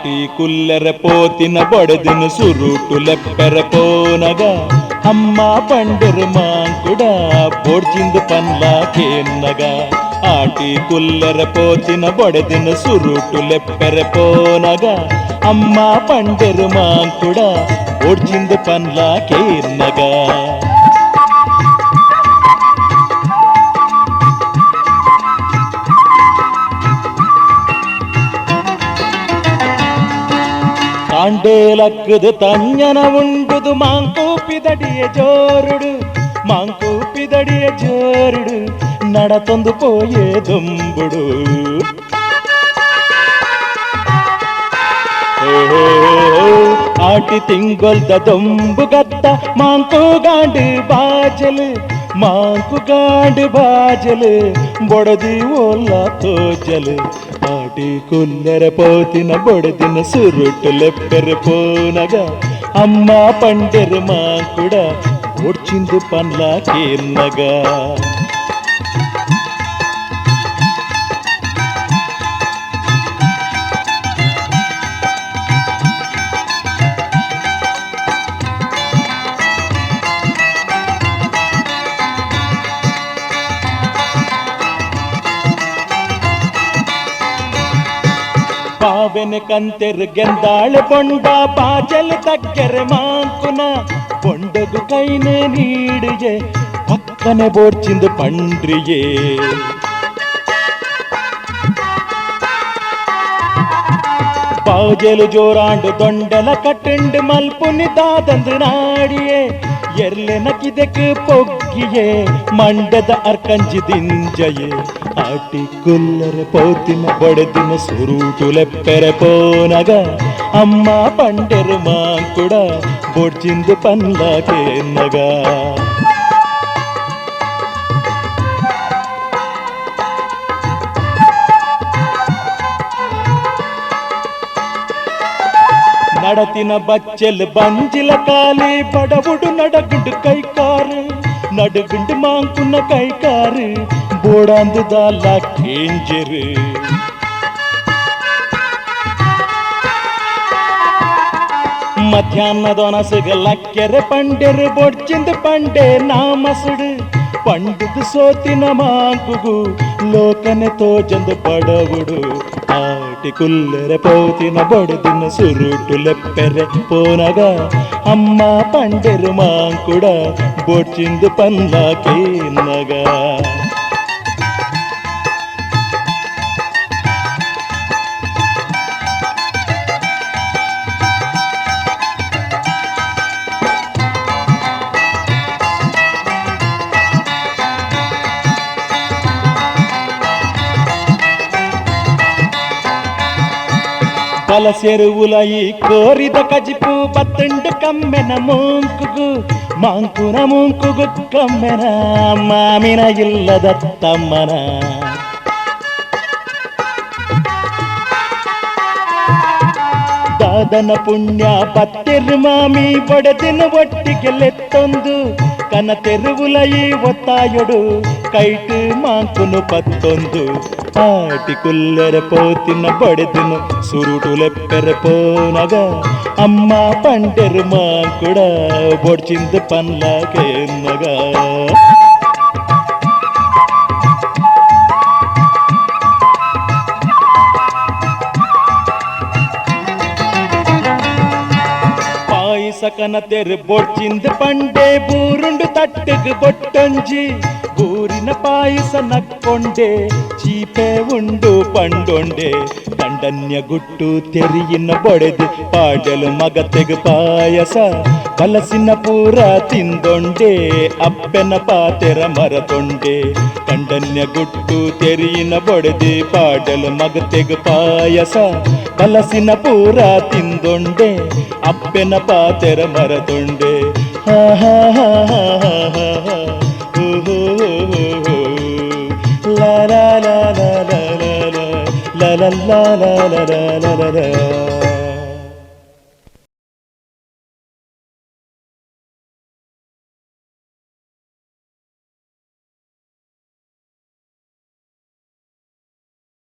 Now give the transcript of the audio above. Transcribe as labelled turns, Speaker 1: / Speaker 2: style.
Speaker 1: ಆಟಿ ಕುಲ್ಲರ ಪೋತಿನ ಬಡದಿನ ಸುರುಟು ಲೆಪ್ಪರ ಪೋನಗ ಅಮ್ಮ ಪಂಡರು ಮಾಂಕುಡ ಪೋಡ್ಚಿಂದು ಪನ್ಲ ಕೇನ್ನಗ ಆಟಿ ಕುಲ್ಲರ ಪೋತಿನ ಬಡದಿನ ಸುರುಟು ಲೆಪ್ಪರ ಪೋನಗ ಅಮ್ಮ ಪಂಡರು ಮಾಂಕುಡ ಪೋಡ್ಚಿಂದು ಪನ್ಲ ಕೇನ್ನಗ കാണ്ടേലക്കത് തഞ്ഞന ഉണ്ടത് മാങ്കൂപ്പിതടിയ ജോരുడు മാങ്കൂപ്പിതടിയ ജോരുడు നടത്തൊಂದು പോയേ ദുംബുಡು ಆಟಿ ತಿಂಗೊಲ್ದ ದೊಂಬುಗತ್ತ ಮಾಂಕುಗಾಂಡು ಬಾಜಲು ಮಾಂಕುಗಾಂಡು ಬಾಜಲು ಬೊಡದಿ ಓಲ್ಲ ತೋಜಲು ಆಟಿ ಕುಲ್ಲರ ಪೋತಿನ ಬೊಡದಿನ ಸುರುಟು ಲೆಪ್ಪರ ಪೋನಗ ಅಮ್ಮ ಪಂಡರು ಮಾಂಕುಡ ಓಡ್ಚಿಂದು ಪನ್ಲ ಕೇನ್ನಗ పావెన కంతెరు గెందాళ బొండ బాజల్ దగ్గర మాంకున బొండగు కైన నీడియే పక్కనే బోర్చిందు పండ్రియే బాజలు జోరాండు దొండల కట్టిండు మల్పుని దాదందు నాడియే ఎర్లెనకిదెకు పొగ్గియే మండద అర్కంజి దింజయే ಆಟಿ ಕುಲ್ಲರ ಪೋತಿನ ಬಡದಿನ ಸುರುಟು ಲೆಪ್ಪರ ಪೋನಗ ಅಮ್ಮ ಪಂಡರು ಮಾಂಕುಡ ಬೊಡ್ಚಿಂದು ಪನ್ಲ ಕೇನ್ನಗ నడతిన బచ్చెలు బంజిల కాలి బడవుడు నడగుండు కైకారు నడుగుండు మాంకున్న కైకారు బోడాందు దాలా కేంజరు మధ్యాహ్నదొనసుగ లక్కెర పండెరు బొడ్చింದು పండే నామసుడు పండుದು ಸೋತಿನ ಮಾಂಕುಗು ಲೋಕನೆ ತೋಜಂದು ಪಡವುಡು ಆಟಿ ಕುಲ್ಲರ ಪೋತಿನ ಬಡದಿನ ಸುರುಟು ಲೆಪ್ಪೆರೆ ಪೋನಗ ಅಮ್ಮ ಪಂಡರು ಮಾಂಕುಡ ಬೊಡ್ಚಿಂದು ಪನ್ಲ ಕೇನ್ನಗ ಬಲ ಸೆರುವುಲ ಈ ಕೋರಿದ ಕಜಿಪು ಬತ್ತಂಡು ಕಮ್ಮೆನ ಮುಂಕುಗು ಮಾಂಕುನ ಮುಂಕುಗು ಕಮ್ಮೆನ ಮಾಮಿನ ಇಲ್ಲದ ತಮ್ಮನ ದಾದನ ಪುಣ್ಯ ಬತ್ತೆರು ಮಾಮಿ ಬಡದಿನ ಒಟ್ಟಿಗೆ ಲೆತ್ತೊಂದು ಕನ ತೆರುವುಲ ಈ ಒತ್ತಾಯೊಡು ಕೈಟು ಮಾಂಕುನು ಪತ್ತೊಂದು ಆಟಿ ಕುಲ್ಲರ ಪೋತಿನ ಬಡದಿನ ಸುರುಟು ಲೆಪ್ಪರ ಪೋನಗ ಅಮ್ಮ ಪಂಡರು ಮಾಂಕುಡ ಬೊಡ್ಚಿಂದು ಪನ್ಲ ಕೇನ್ನಗ పాయసకన తెరు బొడ్చిందు పండే బూరుండు తట్టుకు బొట్టొంజి ಊರಿನ ಪಾಯಸ ನಕ್ಕೊಂಡೆ ಚೀಪೆ ಉಂಡು ಪಂಡೊಂಡೆ ಕಂಡನ್ಯ ಗುಟ್ಟು ತೆರಿಯಿನ ಬೊಡೆದು ಪಾಡಲು ಮಗತೆಗು ಪಾಯಸ ಬಲಸಿನ ಪೂರ ತಿಂದೊಂಡೆ ಅಪ್ಪೆನ ಪಾತೆರ ಮರತೊಂಡೆ ಕಂಡನ್ಯ ಗುಟ್ಟು ತೆರಿಯಿನ ಬೊಡೆದು ಪಾಡಲು ಮಗತೆಗು ಪಾಯಸ ಬಲಸಿನ ಪೂರ ತಿಂದೊಂಡೆ ಅಪ್ಪೆನ ಪಾತೆರ ಮರತೊಂಡೆ ಹಾ ಹಾ ಹಾ ಹಾ ಹಾ ಹಾ la la la la la la la la la la la la la la la